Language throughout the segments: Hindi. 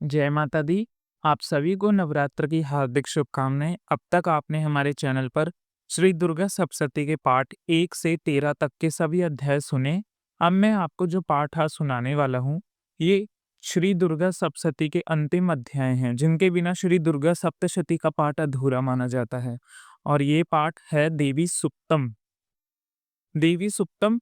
जय माता दी। आप सभी को नवरात्र की हार्दिक शुभकामनाएं। अब तक आपने हमारे चैनल पर श्री दुर्गा सप्तशती के पाठ 1 से 13 तक के सभी अध्याय सुने। अब मैं आपको जो पाठ आज सुनाने वाला हूँ, ये श्री दुर्गा सप्तशती के अंतिम अध्याय हैं, जिनके बिना श्री दुर्गा सप्तशती का पाठ अधूरा माना जाता है। और ये पाठ है देवी सुक्तम। देवी सुक्तम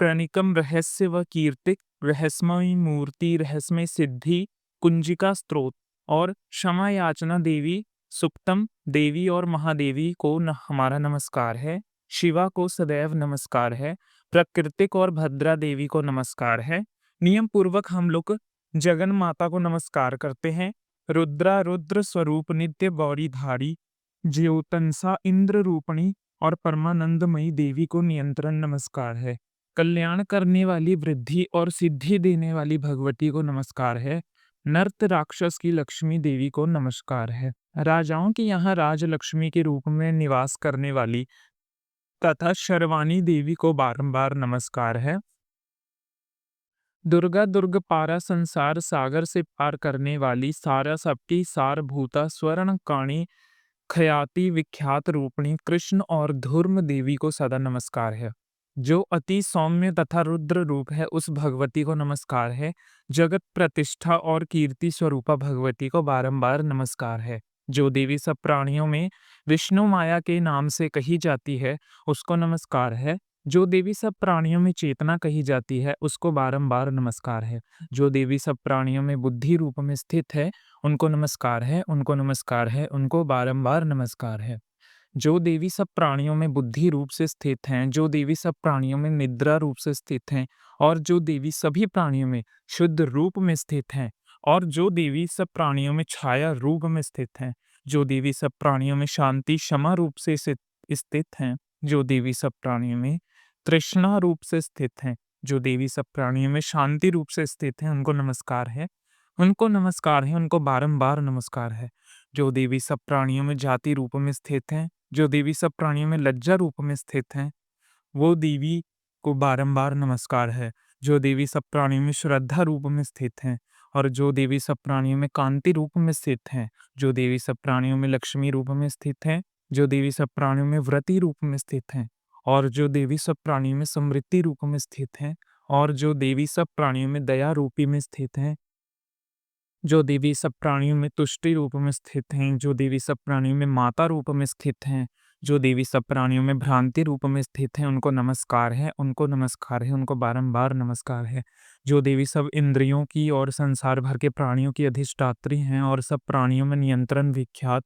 प्रणिकम रहस्य व कीर्तिक रहस्यमयी मूर्ति रहस्यमय सिद्धि कुंजिका स्तोत्र और क्षमा याचना देवी सुक्तम देवी और महादेवी को हमारा नमस्कार है। शिवा को सदैव नमस्कार है। प्राकृतिक और भद्रा देवी को नमस्कार है। नियम पूर्वक हम लोग जगन माता को नमस्कार करते हैं। रुद्रा रुद्र स्वरूप नित्य गौरीधारी ज्योतंसा इंद्र रूपणी और परमानंदमयी देवी को नियंत्रण नमस्कार है। कल्याण करने वाली वृद्धि और सिद्धि देने वाली भगवती को नमस्कार है। नर्त राक्षस की लक्ष्मी देवी को नमस्कार है। राजाओं की यहाँ राजलक्ष्मी के रूप में निवास करने वाली तथा शर्वाणी देवी को बारंबार नमस्कार है। दुर्गा दुर्ग पारा संसार सागर से पार करने वाली सारा सबकी सारभूता स्वर्ण काणी ख्याति विख्यात रूपणी कृष्ण और धूर्म देवी को सदा नमस्कार है। जो अति सौम्य तथा रुद्र रूप है, उस भगवती को नमस्कार है। जगत प्रतिष्ठा और कीर्ति स्वरूपा भगवती को बारंबार नमस्कार है। जो देवी सब प्राणियों में विष्णु माया के नाम से कही जाती है, उसको नमस्कार है। जो देवी सब प्राणियों में चेतना कही जाती है, उसको बारंबार नमस्कार है। जो देवी सब प्राणियों में बुद्धि रूप में स्थित है, उनको नमस्कार है, उनको नमस्कार है, उनको बारंबार नमस्कार है। जो देवी सब प्राणियों में बुद्धि रूप से स्थित हैं, जो देवी सब प्राणियों में निद्रा रूप से स्थित हैं, और जो देवी सभी प्राणियों में शुद्ध रूप में स्थित हैं, और जो देवी सब प्राणियों में छाया रूप में स्थित हैं, जो देवी सब प्राणियों में शांति क्षमा रूप से स्थित हैं, जो देवी सब प्राणियों में तृष्णा रूप से स्थित हैं, जो देवी सब प्राणियों में शांति रूप से स्थित हैं, उनको नमस्कार है, उनको नमस्कार है, उनको बारंबार नमस्कार है। जो देवी सब प्राणियों में जाति रूप में स्थित हैं, जो देवी सब प्राणियों में लज्जा रूप में स्थित हैं, वो देवी को बारंबार नमस्कार है। जो देवी सब प्राणियों में श्रद्धा रूप में स्थित हैं, और जो देवी सब प्राणियों में कांति रूप में स्थित हैं, जो देवी सब प्राणियों में लक्ष्मी रूप में स्थित हैं, जो देवी सब प्राणियों में व्रती रूप में स्थित हैं, और जो देवी सब प्राणियों में समृद्धि रूप में स्थित हैं, और जो देवी सब प्राणियों में दया रूपी में स्थित हैं, जो देवी सब प्राणियों में तुष्टि रूप में स्थित हैं, जो देवी सब प्राणियों में माता रूप में स्थित हैं, जो देवी सब प्राणियों में भ्रांति रूप में स्थित हैं, उनको नमस्कार है, उनको नमस्कार है, उनको बारंबार नमस्कार है। जो देवी सब इंद्रियों की और संसार भर के प्राणियों की अधिष्ठात्री हैं और सब प्राणियों में नियंत्रण विख्यात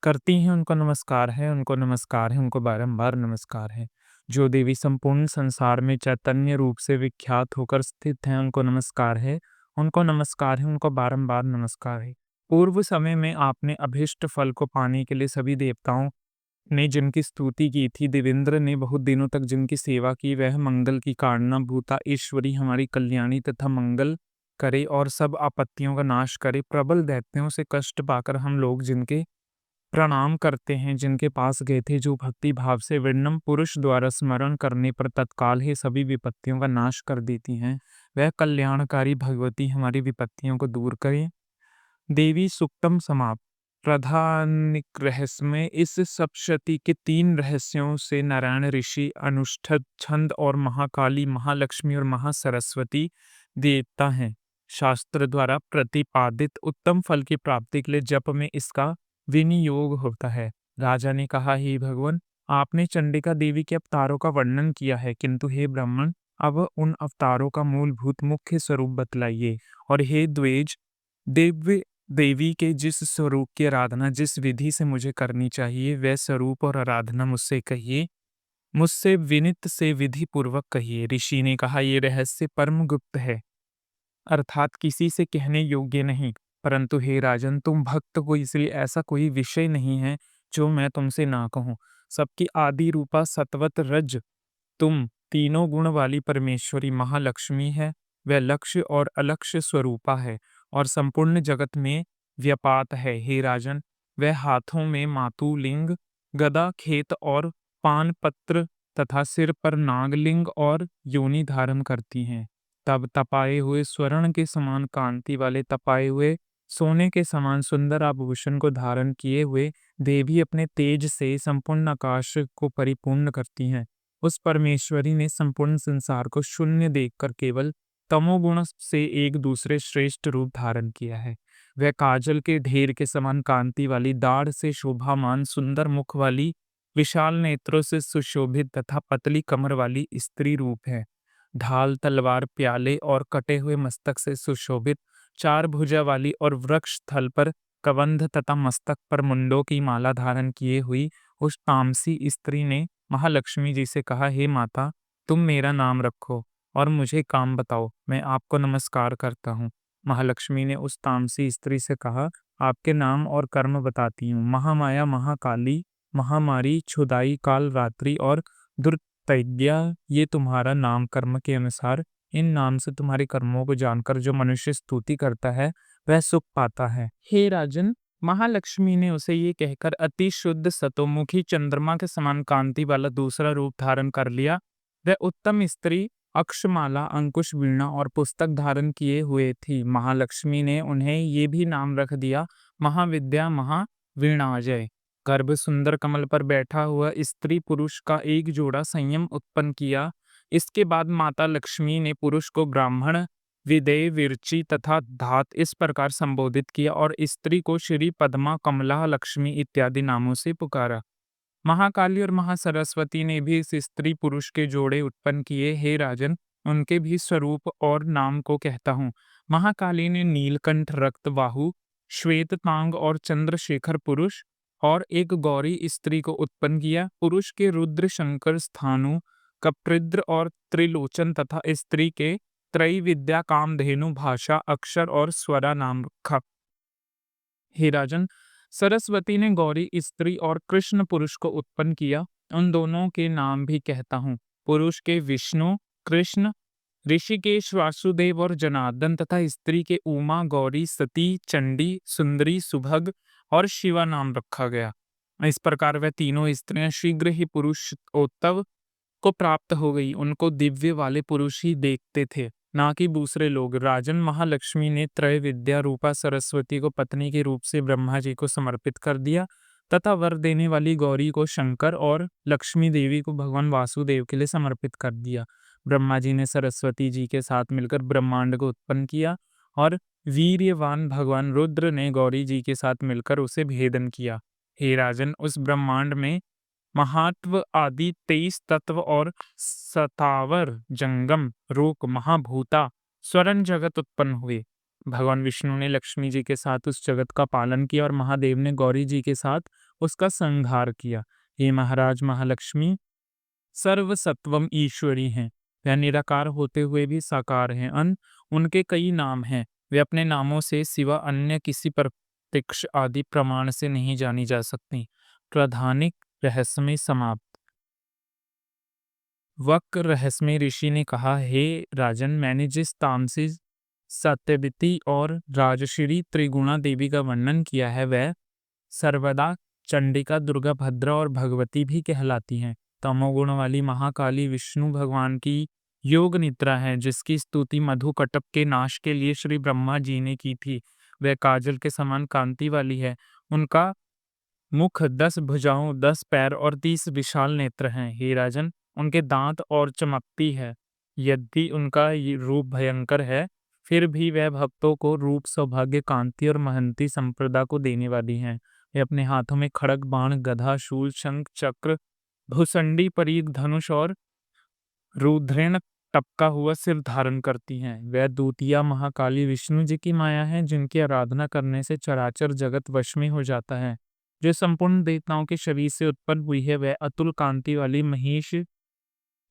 करती हैं, उनको नमस्कार है, उनको नमस्कार है, उनको बारंबार नमस्कार है। जो देवी संपूर्ण संसार में चैतन्य रूप से विख्यात होकर स्थित हैं, उनको नमस्कार है, उनको नमस्कार है, उनको बारंबार नमस्कार है। पूर्व समय में आपने अभीष्ट फल को पाने के लिए सभी देवताओं ने जिनकी स्तुति की थी, देवेंद्र ने बहुत दिनों तक जिनकी सेवा की, वह मंगल की कारणभूता ईश्वरी हमारी कल्याणी तथा मंगल करे और सब आपत्तियों का नाश करे। प्रबल दैत्यों से कष्ट पाकर हम लोग जिनके प्रणाम करते हैं, जिनके पास गए थे, जो भक्ति भाव से विनम्र पुरुष द्वारा स्मरण करने पर तत्काल ही सभी विपत्तियों का नाश कर देती हैं, वह कल्याणकारी भगवती हमारी विपत्तियों को दूर करे। देवी सुक्तम समाप्त। प्रधानिक रहस्य में इस सप्तशती के 3 रहस्यों से नारायण ऋषि अनुष्ठित छंद और महाकाली महालक्ष्मी और महासरस्वती देवता हैं। शास्त्र द्वारा प्रतिपादित उत्तम फल की प्राप्ति के लिए जप में इसका विनियोग होता है। राजा ने कहा, हे भगवान, आपने चंडिका देवी के अवतारों का वर्णन किया है, किंतु हे ब्राह्मण, अब उन अवतारों का मूलभूत मुख्य स्वरूप बतलाइए। और हे द्विज, दिव्य देवी के जिस स्वरूप की आराधना जिस विधि से मुझे करनी चाहिए, वह स्वरूप और आराधना मुझसे कहिए, मुझसे विनित से विधि पूर्वक कहिए। ऋषि ने कहा, ये रहस्य परम गुप्त है, अर्थात किसी से कहने योग्य नहीं। परंतु हे राजन, तुम भक्त को, इसलिए ऐसा कोई विषय नहीं है जो मैं तुमसे ना कहूँ। सबकी आदि रूपा सत्वत रज तुम तीनों गुण वाली परमेश्वरी महालक्ष्मी है। वह लक्ष्य और अलक्ष्य स्वरूपा है और संपूर्ण जगत में व्यापात है। हे राजन, वह हाथों में मातुलिंग, गदा, खेत और पान पत्र तथा सिर पर नागलिंग और योनि धारण करती हैं। तब तपाए हुए स्वर्ण के समान कांति वाले तपाए हुए सोने के समान सुंदर आभूषण को धारण किए हुए देवी अपने तेज से संपूर्ण आकाश को परिपूर्ण करती हैं। उस परमेश्वरी ने संपूर्ण संसार को शून्य देखकर केवल तमोगुण से एक दूसरे श्रेष्ठ रूप धारण किया है। वह काजल के ढेर के समान कांति वाली, दाढ़ से शोभामान, सुंदर मुख वाली, विशाल नेत्रों से सुशोभित तथा पतली कमर वाली स्त्री रूप है। ढाल, तलवार, प्याले और कटे हुए मस्तक से सुशोभित, चार भुजा वाली और वृक्ष थल पर कबंध तथा मस्तक पर मुंडों की माला धारण किए हुई उस तामसी स्त्री ने महालक्ष्मी जी से कहा, हे माता, तुम मेरा नाम रखो और मुझे काम बताओ, मैं आपको नमस्कार करता हूँ। महालक्ष्मी ने उस तामसी स्त्री से कहा, आपके नाम और कर्म बताती हूँ। महामाया, महाकाली, महामारी, छुदाई, काल रात्रि और दुर्तैद्या, ये तुम्हारा नाम। कर्म के अनुसार इन नाम से तुम्हारे कर्मों को जानकर जो मनुष्य स्तुति करता है वह सुख पाता है। हे राजन, महालक्ष्मी ने उसे ये कहकर अति शुद्ध सतोमुखी चंद्रमा के समान कांति वाला दूसरा रूप धारण कर लिया। वह उत्तम स्त्री अक्षमाला, अंकुश, वीणा और पुस्तक धारण किए हुए थी। महालक्ष्मी ने उन्हें ये भी नाम रख दिया, महाविद्या, महावीणाजय। गर्भ सुंदर कमल पर बैठा हुआ स्त्री पुरुष का एक जोड़ा संयम उत्पन्न किया। इसके बाद माता लक्ष्मी ने पुरुष को ब्राह्मण, विदेय, विरची तथा धात इस प्रकार संबोधित किया और स्त्री को श्री पद्मा, कमला, लक्ष्मी इत्यादि नामों से पुकारा। महाकाली और महासरस्वती ने भी इस स्त्री पुरुष के जोड़े उत्पन्न किए। हे राजन, उनके भी स्वरूप और नाम को कहता हूँ। महाकाली ने नीलकंठ, रक्तबाहु, श्वेततांग और चंद्रशेखर पुरुष और एक गौरी स्त्री को उत्पन्न किया। पुरुष के रुद्र, शंकर, स्थानु, कप्रद्र और त्रिलोचन तथा स्त्री के त्रैविद्या, कामधेनु, भाषा, अक्षर और स्वरा नाम रखा। हे राजन, सरस्वती ने गौरी स्त्री और कृष्ण पुरुष को उत्पन्न किया। उन दोनों के नाम भी कहता हूँ। पुरुष के विष्णु, कृष्ण, ऋषिकेश, वासुदेव और जनार्दन तथा स्त्री के उमा, गौरी, सती, चंडी, सुंदरी, सुभग और शिवा नाम रखा गया। इस प्रकार वह तीनों स्त्रियां शीघ्र ही पुरुषोत्तम को प्राप्त हो गई। उनको दिव्य वाले पुरुष ही देखते थे, ना कि दूसरे लोग। राजन, महालक्ष्मी ने त्रय विद्या रूपा सरस्वती को पत्नी के रूप से ब्रह्मा जी को समर्पित कर दिया तथा वर देने वाली गौरी को शंकर और लक्ष्मी देवी को भगवान वासुदेव के लिए समर्पित कर दिया। ब्रह्मा जी ने सरस्वती जी के साथ मिलकर ब्रह्मांड को उत्पन्न किया और वीर्यवान भगवान रुद्र ने गौरी जी के साथ मिलकर उसे भेदन किया। हे राजन, उस ब्रह्मांड में महात्व आदि 23 तत्व और सतावर, जंगम, रूक, महाभूता, स्वरण जगत उत्पन्न हुए। भगवान विष्णु ने लक्ष्मी जी के साथ उस जगत का पालन किया और महादेव ने गौरी जी के साथ उसका संहार किया। हे महाराज, महालक्ष्मी सर्वसत्वम ईश्वरी हैं। वह निराकार होते हुए भी साकार हैं। उनके कई नाम हैं। वे अपने नामों से सिवा अन्य किसी प्रत्यक्ष आदि प्रमाण से नहीं जानी जा सकती। प्रधानिक रहस्यमय समाप्त। वक्र रहस्यमय ऋषि ने कहा, हे राजन, मैंने जिस तामसी, सत्यवती और राजश्री त्रिगुणा देवी का वर्णन किया है वह सर्वदा चंडिका, दुर्गा, भद्रा और भगवती भी कहलाती हैं। तमोगुण वाली महाकाली विष्णु भगवान की योग निद्रा है, जिसकी स्तुति मधुकटक के नाश के लिए श्री ब्रह्मा जी ने की थी। वह काजल के समान कांति वाली है। उनका मुख 10 भुजाओं, 10 पैर और 30 विशाल नेत्र हैं। हे राजन, उनके दांत और चमकती है। यद्यपि उनका ये रूप भयंकर है, फिर भी वह भक्तों को रूप, सौभाग्य, कांति और महंती संप्रदा को देने वाली हैं। वे अपने हाथों में खड़ग, बाण, गदा, शूल, शंख, चक्र, भुसंडी, परीग, धनुष और रुद्रेण टपका हुआ सिर धारण करती हैं। वह दूतिया महाकाली विष्णु जी की माया है, जिनकी आराधना करने से चराचर जगत वश में हो जाता है। जो संपूर्ण देवताओं के शरीर से उत्पन्न हुई है, वह अतुल कांति वाली महिष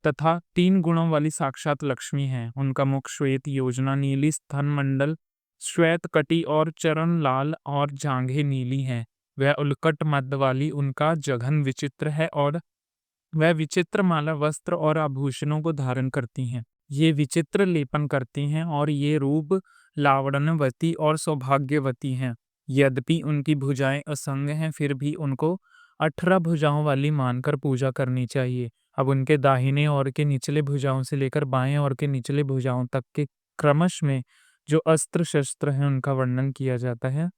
तथा 3 गुणों वाली साक्षात लक्ष्मी है। उनका मुख श्वेत, योजना नीली, स्तन मंडल श्वेत, कटी और चरण लाल और जांघें नीली हैं। वह उल्कट मध्य वाली, उनका जघन विचित्र है और वह विचित्र माला, वस्त्र और आभूषणों को धारण करती हैं। ये विचित्र लेपन करती हैं और ये रूप लावण्यवती और सौभाग्यवती हैं। यद्यपि उनकी भुजाएं असंग हैं, फिर भी उनको 18 भुजाओं वाली मानकर पूजा करनी चाहिए। अब उनके दाहिने ओर के निचले भुजाओं से लेकर बाएं ओर के निचले भुजाओं तक के क्रमश में जो अस्त्र-शस्त्र हैं उनका वर्णन किया जाता है।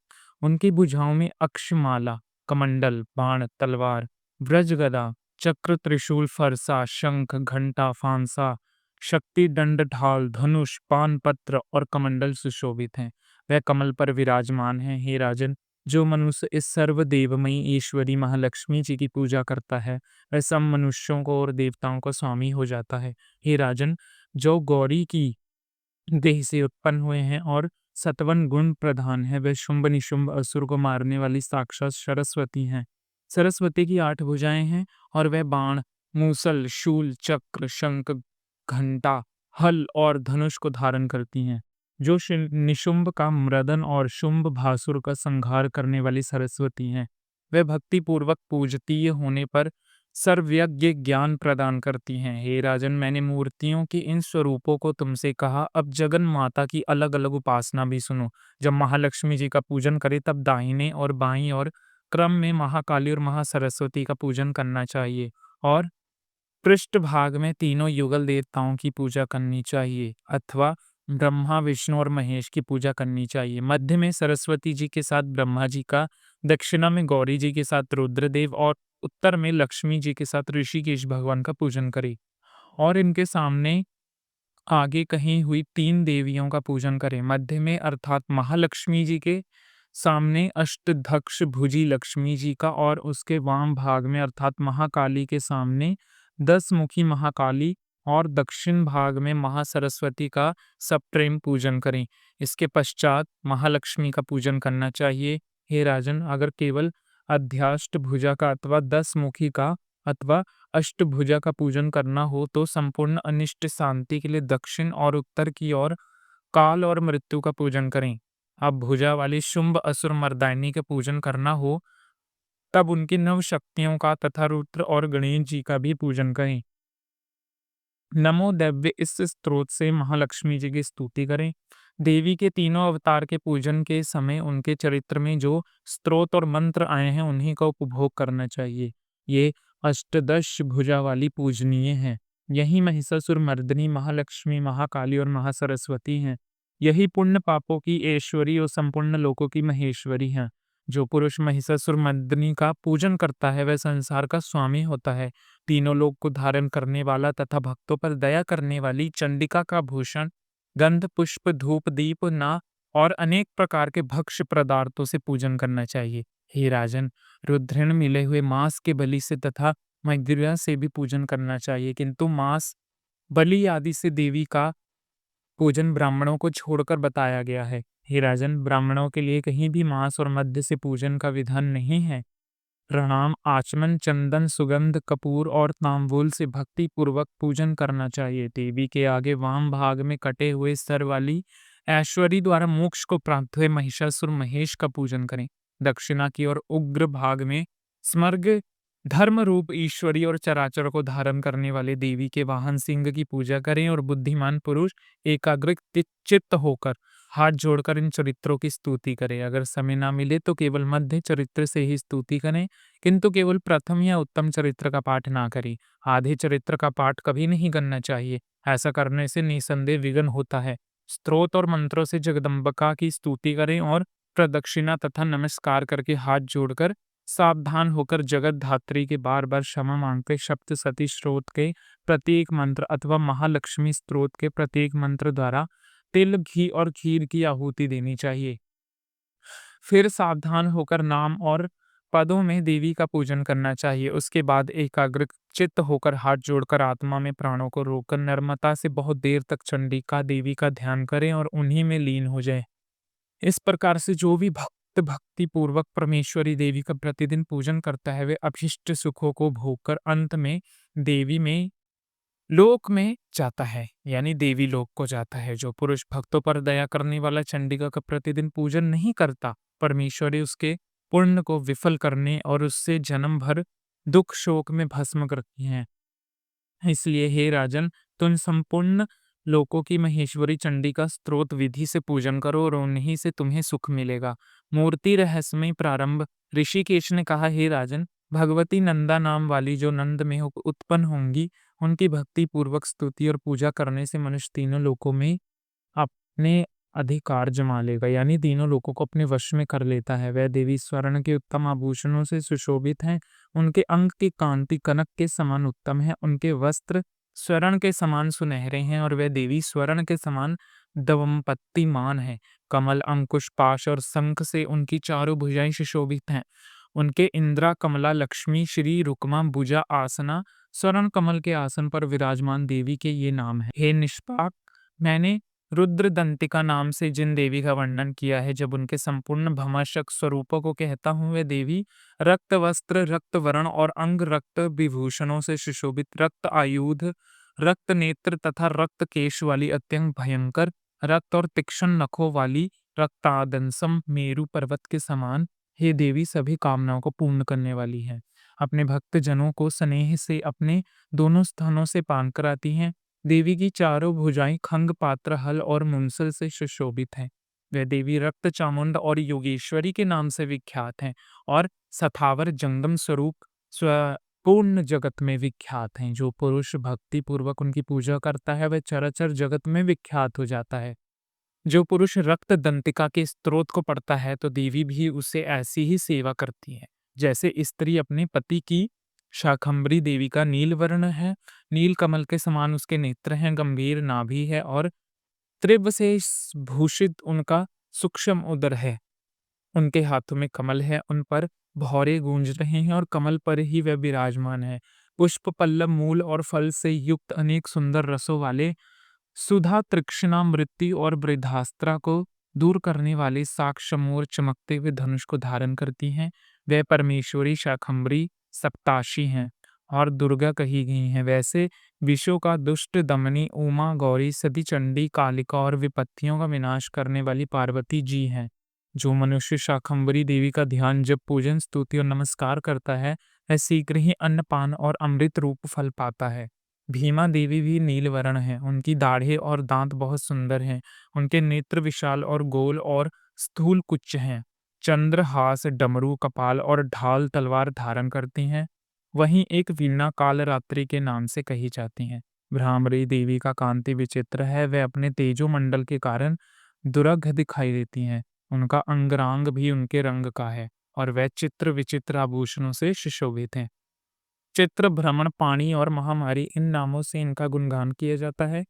उनकी भुजाओं में अक्षमाला, कमंडल, बाण, तलवार, व्रजगदा, चक्र, त्रिशूल, फरसा, शंख, घंटा, फांसा, शक्ति दंड, ढाल, धनुष, पानपत्र और कमंडल सुशोभित हैं। वह कमल पर विराजमान है। हे राजन, जो मनुष्य इस सर्वदेवमयी ईश्वरी महालक्ष्मी जी की पूजा करता है, वह सब मनुष्यों को और देवताओं का स्वामी हो जाता है। हे राजन, जो गौरी की देह से उत्पन्न हुए हैं और सत्वन गुण प्रधान है, वह शुंभ निशुंभ असुर को मारने वाली साक्षात सरस्वती हैं। सरस्वती की 8 भुजाएं हैं और वह बाण, मूसल, शूल, चक्र, शंख, घंटा, हल और धनुष को धारण करती हैं। जो निशुंभ का मृदन और शुंभ भासुर का संहार करने वाली सरस्वती हैं। वह भक्ति पूर्वक पूजनीय होने पर सर्वयज्ञ ज्ञान प्रदान करती हैं। हे राजन, मैंने मूर्तियों के इन स्वरूपों को तुमसे कहा, अब जगन माता की अलग अलग उपासना भी सुनो। जब महालक्ष्मी जी का पूजन करें तब दाहिने और बाईं और क्रम में महाकाली और महासरस्वती का पूजन करना चाहिए और पृष्ठ भाग में तीनों युगल देवताओं की पूजा करनी चाहिए अथवा ब्रह्मा, विष्णु और महेश की पूजा करनी चाहिए। मध्य में सरस्वती जी के साथ ब्रह्मा जी का, दक्षिणा में गौरी जी के साथ रुद्रदेव और उत्तर में लक्ष्मी जी के साथ ऋषिकेश भगवान का पूजन करें और इनके सामने आगे कहीं हुई 3 देवियों का पूजन करें। मध्य में अर्थात महालक्ष्मी जी के सामने अष्टदक्ष भुजी लक्ष्मी जी का और उसके वाम भाग में अर्थात महाकाली के सामने 10 मुखी महाकाली और दक्षिण भाग में महासरस्वती का सप्रेम पूजन करें। इसके पश्चात महालक्ष्मी का पूजन करना चाहिए। हे राजन, अगर केवल अध्याष्ट भुजा का अथवा 10 मुखी का अथवा अष्टभुजा का पूजन करना हो तो संपूर्ण अनिष्ट शांति के लिए दक्षिण और उत्तर की ओर काल और मृत्यु का पूजन करें। अब भुजा वाली शुंभ असुर मर्दानी का पूजन करना हो तब उनकी नव शक्तियों का तथा रुद्र और गणेश जी का भी पूजन करें। नमो दिव्य इस स्तोत्र से महालक्ष्मी जी की स्तुति करें। देवी के तीनों अवतार के पूजन के समय उनके चरित्र में जो स्तोत्र और मंत्र आए हैं उन्हीं का उपभोग करना चाहिए। ये अष्टदश भुजा वाली पूजनीय हैं। यही महिषासुर मर्दिनी, महालक्ष्मी, महाकाली और महासरस्वती हैं। यही पुण्य पापों की ऐश्वरी और संपूर्ण लोकों की महेश्वरी हैं। जो पुरुष महिषासुर मर्दिनी का पूजन करता है वह संसार का स्वामी होता है। तीनों लोक को धारण करने वाला तथा भक्तों पर दया करने वाली चंडिका का भूषण गंध, पुष्प, धूप, दीप, ना और अनेक प्रकार के भक्ष्य पदार्थों से पूजन करना चाहिए। हे राजन, रुद्रण मिले हुए मांस के बलि से तथा मदिरा से भी पूजन करना चाहिए, किंतु मांस, बलि आदि से देवी का पूजन ब्राह्मणों को छोड़कर बताया गया है। हे राजन, ब्राह्मणों के लिए कहीं भी मांस और मद्य से पूजन का विधान नहीं है। प्रणाम, आचमन, चंदन, सुगंध, कपूर और तांबूल से भक्ति पूर्वक पूजन करना चाहिए। देवी के आगे वाम भाग में कटे हुए सर वाली ऐश्वरी द्वारा मोक्ष को प्राप्त हुए महिषासुर महेश का पूजन करें। दक्षिणा की ओर उग्र भाग में स्मर्ग धर्म रूप ईश्वरी और चराचर को धारण करने वाले देवी के वाहन सिंह की पूजा करें और बुद्धिमान पुरुष एकाग्र चित्त होकर हाथ जोड़कर इन चरित्रों की स्तुति करें। अगर समय ना मिले तो केवल मध्य चरित्र से ही स्तुति करें, किंतु केवल प्रथम या उत्तम चरित्र का पाठ ना करें। आधे चरित्र का पाठ कभी नहीं करना चाहिए। ऐसा करने से निसंदेह विघ्न होता है। स्तोत्र और मंत्रों से जगदम्बिका की स्तुति करें और प्रदक्षिणा तथा नमस्कार करके हाथ जोड़कर सावधान होकर जगत धात्री के बार बार क्षमा मांगते सप्तशती स्त्रोत के प्रत्येक मंत्र अथवा महालक्ष्मी स्त्रोत के प्रत्येक मंत्र द्वारा तिल, घी और खीर की आहुति देनी चाहिए। फिर सावधान होकर नाम और पदों में देवी का पूजन करना चाहिए। उसके बाद एकाग्र चित्त होकर हाथ जोड़कर आत्मा में प्राणों को रोककर नम्रता से बहुत देर तक चंडिका देवी का ध्यान करें और उन्हीं में लीन हो जाए। इस प्रकार से जो भी भक्त भक्ति पूर्वक परमेश्वरी देवी का प्रतिदिन पूजन करता है वे अभिष्ट सुखों को भोगकर अंत में देवी में लोक में जाता है, यानी देवी लोक को जाता है। जो पुरुष भक्तों पर दया करने वाला चंडिका का प्रतिदिन पूजन नहीं करता, परमेश्वरी उसके पुण्य को विफल करने और उससे जन्म भर दुख शोक में भस्म करती हैं। इसलिए हे राजन, तुम संपूर्ण लोकों की महेश्वरी चंडिका स्तोत्र विधि से पूजन करो और उन्हीं से तुम्हें सुख मिलेगा। मूर्ति रहस्यमय प्रारंभ। ऋषिकेश ने कहा, हे राजन, भगवती नंदा नाम वाली जो नंद में उत्पन्न होंगी, उनकी भक्ति पूर्वक स्तुति और पूजा करने से मनुष्य तीनों लोकों में अपने अधिकार जमा लेगा, यानी तीनों लोगों को अपने वश में कर लेता है। वह देवी स्वर्ण के उत्तम आभूषणों से सुशोभित हैं, उनके अंग की कांति कनक के समान उत्तम है, उनके वस्त्र स्वर्ण के समान सुनहरे हैं और वह देवी स्वर्ण के समान दंपत्तिमान है। कमल, अंकुश, पाश और शंख से उनकी चारों भुजाएं सुशोभित हैं। उनके इंद्रा, कमला, लक्ष्मी, श्री, रुक्मा, भुजा, आसना, स्वर्ण कमल के आसन पर विराजमान देवी के ये नाम है। हे निष्पाक, मैंने रुद्र दंतिका नाम से जिन देवी का वर्णन किया है, जब उनके संपूर्ण भमशक स्वरूपों को कहता हूँ, वे देवी रक्त वस्त्र, रक्त वर्ण और अंग रक्त विभूषणों से सुशोभित, रक्त आयुध, रक्त नेत्र तथा रक्त केश वाली, अत्यंत भयंकर रक्त और तीक्ष्ण नखों वाली, रक्तादंसम मेरु पर्वत के समान, हे देवी सभी कामनाओं को पूर्ण करने वाली है। अपने भक्त जनों को स्नेह से अपने दोनों स्थानों से पान कराती हैं। देवी की चारों भुजाएं खंग, पात्र, हल और मुंसल से सुशोभित हैं। वह देवी रक्त चामुंड और योगेश्वरी के नाम से विख्यात हैं और सथावर जंगम स्वरूप पूर्ण जगत में विख्यात हैं। जो पुरुष भक्ति पूर्वक उनकी पूजा करता है, वह चराचर जगत में विख्यात हो जाता है। जो पुरुष रक्त दंतिका के स्तोत्र को पढ़ता है, तो देवी भी उसे ऐसी ही सेवा करती है जैसे स्त्री अपने पति की। शाकंभरी देवी का नील वर्ण है, नील कमल के समान उसके नेत्र हैं, गंभीर नाभि है और त्रिभ से भूषित उनका सूक्ष्म उदर है। उनके हाथों में कमल है, उन पर भौरे गूंज रहे हैं और कमल पर ही वह विराजमान है। पुष्प, पल्लव, मूल और फल से युक्त अनेक सुंदर रसों वाले सुधा, तृष्णा, मृत्यु और वृद्धास्त्रा को दूर करने वाले साक्ष्मोर चमकते हुए धनुष को धारण करती हैं। वह परमेश्वरी शाकंभरी सप्ताशी हैं और दुर्गा कही गई हैं। वैसे विश्व का दुष्ट दमनी उमा, गौरी, सती, चंडी, कालिका और विपत्तियों का विनाश करने वाली पार्वती जी हैं। जो मनुष्य शाकंभरी देवी का ध्यान, जब पूजन, स्तुति और नमस्कार करता है, वह शीघ्र ही अन्नपान और अमृत रूप फल पाता है। भीमा देवी भी नीलवर्ण है, उनकी दाढ़ें और दांत बहुत सुंदर हैं, उनके नेत्र विशाल और गोल और स्थूल कुच्च हैं। चंद्रहास, डमरू, कपाल और ढाल तलवार धारण करती हैं। वहीं एक वीणा कालरात्रि के नाम से कही जाती हैं। भ्रामरी देवी का कांति विचित्र है, वह अपने तेजो मंडल के कारण दुर्लभ दिखाई देती हैं। उनका अंगरांग भी उनके रंग का है और वह चित्र विचित्र आभूषणों से सुशोभित हैं। चित्र, भ्रमण, पाणी और महामारी, इन नामों से इनका गुणगान किया जाता है।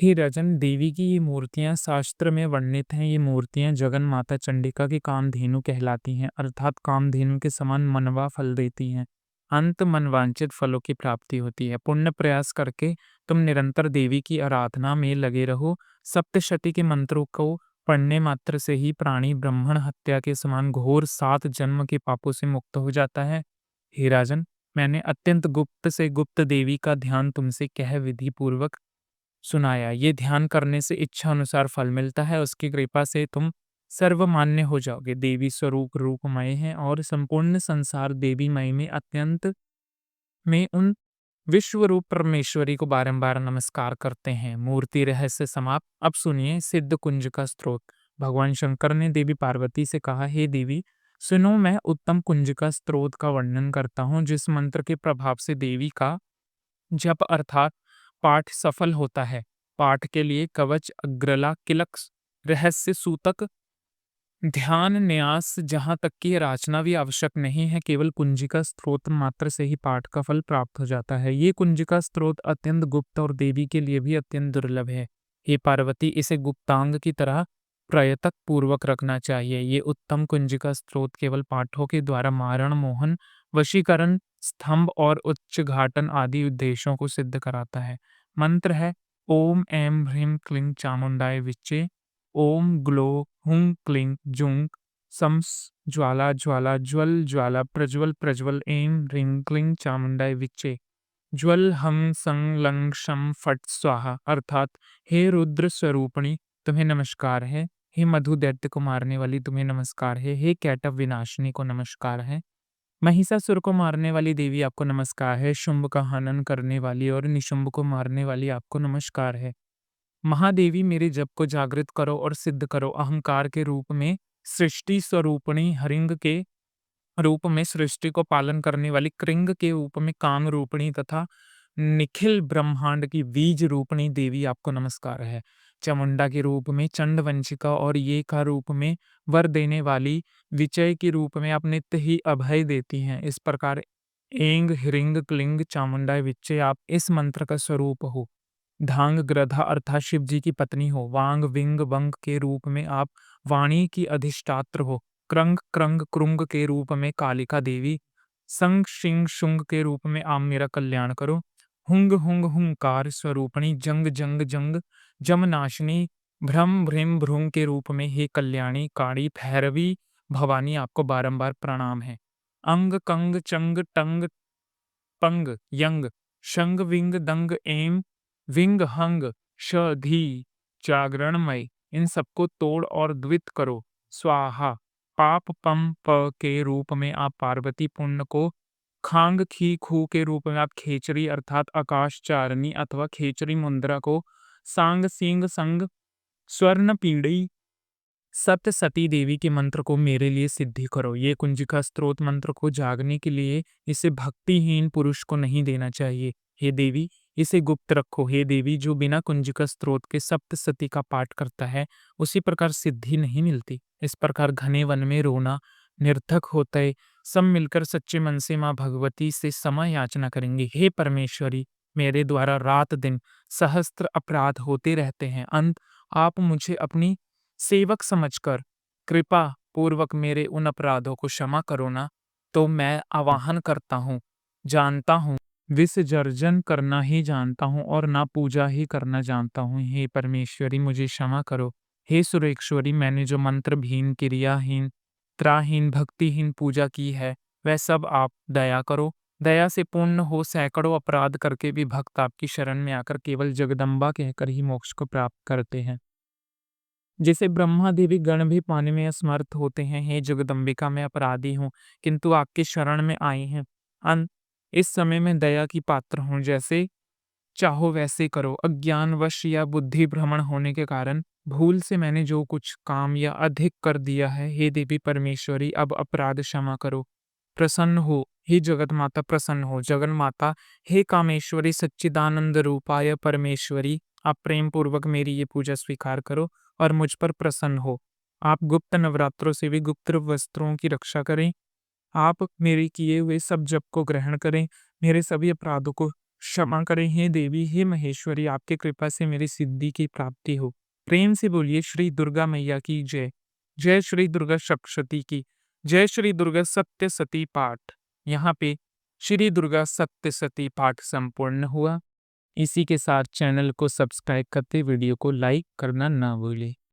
हे राजन, देवी की ये मूर्तियां शास्त्र में वर्णित हैं। ये मूर्तियां जगन माता चंडिका की कामधेनु कहलाती हैं, अर्थात कामधेनु के समान मनवा फल देती हैं। अंत मनवांचित फलों की प्राप्ति होती है। पुण्य प्रयास करके तुम निरंतर देवी की आराधना में लगे रहो। सप्तशती के मंत्रों को पढ़ने मात्र से ही प्राणी ब्राह्मण हत्या के समान घोर 7 जन्म के पापों से मुक्त हो जाता है। हे राजन, मैंने अत्यंत गुप्त से गुप्त देवी का ध्यान तुमसे कह विधि पूर्वक सुनाया। ये ध्यान करने से इच्छा अनुसार फल मिलता है। उसकी कृपा से तुम सर्वमान्य हो जाओगे। देवी स्वरूप रूपमय है और संपूर्ण संसार देवीमय में अत्यंत में उन विश्व रूप परमेश्वरी को बारंबार नमस्कार करते हैं। मूर्ति रहस्य समाप्त। अब सुनिए सिद्ध कुंज का स्त्रोत। भगवान शंकर ने देवी पार्वती से कहा, हे देवी सुनो, मैं उत्तम कुंज का स्त्रोत का वर्णन करता हूँ, जिस मंत्र के प्रभाव से देवी का जप अर्थात पाठ सफल होता है। पाठ के लिए कवच, अग्रला, किलक, रहस्य सूतक, ध्यान, न्यास, जहाँ तक कि याचना भी आवश्यक नहीं है। केवल कुंजिका स्त्रोत मात्र से ही पाठ का फल प्राप्त हो जाता है। ये कुंजिका स्त्रोत अत्यंत गुप्त और देवी के लिए भी अत्यंत दुर्लभ है। हे पार्वती, इसे गुप्तांग की तरह प्रयत्न पूर्वक रखना चाहिए। ये उत्तम कुंजिका स्त्रोत केवल पाठों के द्वारा मारण, मोहन, वशीकरण, स्तंभ और उच्चाघाटन आदि उद्देश्यों को सिद्ध कराता है। मंत्र है ओम ऐं ह्रीं क्लीं चामुंडाय विच्चे, ओम ग्लो हुं क्लीं जुं सम ज्वाला ज्वाला ज्वल ज्वाला प्रज्वल प्रज्वल ऐं ह्रीं क्लीं चामुंडाय विच्चे, ज्वल हं सं लं शम फट स्वाहा। अर्थात हे रुद्र स्वरूपिणी तुम्हें नमस्कार है। हे मधु दैत्य को मारने वाली तुम्हें नमस्कार है। हे कैटव विनाशिनी को नमस्कार है। महिषासुर को मारने वाली देवी आपको नमस्कार है। शुंभ का हनन करने वाली और निशुंभ को मारने वाली आपको नमस्कार है। महादेवी, मेरे जप को जागृत करो और सिद्ध करो। अहंकार के रूप में सृष्टि स्वरूपिणी, हरिंग के रूप में सृष्टि को पालन करने वाली, कृंग के रूप में काम रूपिणी तथा निखिल ब्रह्मांड की बीज रूपिणी देवी आपको नमस्कार है। चामुंडा के रूप में, चंडवंशिका और ये का रूप में, वर देने वाली विचय के रूप में आप नित्य ही अभय देती हैं। इस प्रकार ऐंग ह्रींग क्लींग चामुंडा विच्चे आप इस मंत्र का स्वरूप हो। धांग ग्रधा अर्थात शिव जी की पत्नी हो। वांग विंग वंग के रूप में आप वाणी की अधिष्ठात्र हो। क्रंग क्रंग क्रुंग के रूप में कालिका देवी। संग शिंग शुंग के रूप में आप मेरा कल्याण करो। हुंग हुंग हुंकार स्वरूपणी जंग जंग जंग जमनाशिनी भ्रम भ्रिम भ्रूंग के रूप में हे कल्याणी काणी भैरवी भवानी आपको बारंबार प्रणाम है। अंग कंग चंग टंग पंग यंग शंग विंग दंग एम विंग हंग श धी जागरणमय इन सबको तोड़ और द्वित करो। स्वाहा पाप पम प के रूप में आप पार्वती पुण्य को। खांग खी खू के रूप में आप खेचरी अर्थात आकाश चारणी अथवा खेचरी मुद्रा को। सांग सींग संग स्वर्ण पीढ़ी सप्त सती देवी के मंत्र को मेरे लिए सिद्धि करो। ये कुंजिका स्तोत्र मंत्र को जागने के लिए इसे भक्तिहीन पुरुष को नहीं देना चाहिए। हे देवी इसे गुप्त रखो। हे देवी जो बिना कुंजिका स्तोत्र के सप्त सती का पाठ करता है उसी प्रकार सिद्धि नहीं मिलती। इस प्रकार घने वन में रोना निर्थक होता है। सब मिलकर सच्चे मन से माँ भगवती से समय याचना करेंगे। हे परमेश्वरी मेरे द्वारा रात दिन सहस्त्र अपराध होते रहते हैं। अंत आप मुझे अपनी सेवक समझकर कृपा पूर्वक मेरे उन अपराधों को क्षमा करो ना। तो मैं आवाहन करता हूँ, जानता हूँ विसर्जन करना ही जानता हूँ और ना पूजा ही करना जानता हूँ। हे परमेश्वरी मुझे क्षमा करो। हे सुरेश्वरी मैंने जो मंत्रहीन क्रियाहीन त्राहीन भक्तिहीन पूजा की है वह सब आप दया करो। दया से पूर्ण हो सैकड़ों अपराध करके भी भक्त आपकी शरण में आकर केवल जगदम्बा कहकर ही मोक्ष को प्राप्त करते हैं। जिसे ब्रह्मा देवी गण भी पाने में असमर्थ होते हैं। हे जगदम्बिका मैं अपराधी हूँ किंतु आपके शरण में आई हैं। अंत इस समय में दया की पात्र हूँ। जैसे चाहो वैसे करो। अज्ञानवश या बुद्धि भ्रमण होने के कारण भूल से मैंने जो कुछ काम या अधिक कर दिया है हे देवी परमेश्वरी अब अपराध क्षमा करो। प्रसन्न हो हे जगत माता प्रसन्न हो। जगन माता हे कामेश्वरी सच्चिदानंद रूपाय परमेश्वरी आप प्रेम पूर्वक मेरी ये पूजा स्वीकार करो और मुझ पर प्रसन्न हो। आप गुप्त नवरात्रों से भी गुप्त वस्त्रों की रक्षा करें। आप मेरे किए हुए सब जप को ग्रहण करें। मेरे सभी अपराधों को क्षमा करें। हे देवी हे महेश्वरी आपकी कृपा से मेरी सिद्धि की प्राप्ति हो। प्रेम से बोलिए श्री दुर्गा मैया की जय। जय श्री दुर्गा सप्तशती की। जय श्री दुर्गा सत्य सती पाठ। यहाँ पे श्री दुर्गा सत्य सती पाठ संपूर्ण हुआ। इसी के साथ चैनल को सब्सक्राइब करते वीडियो को लाइक करना ना भूलें।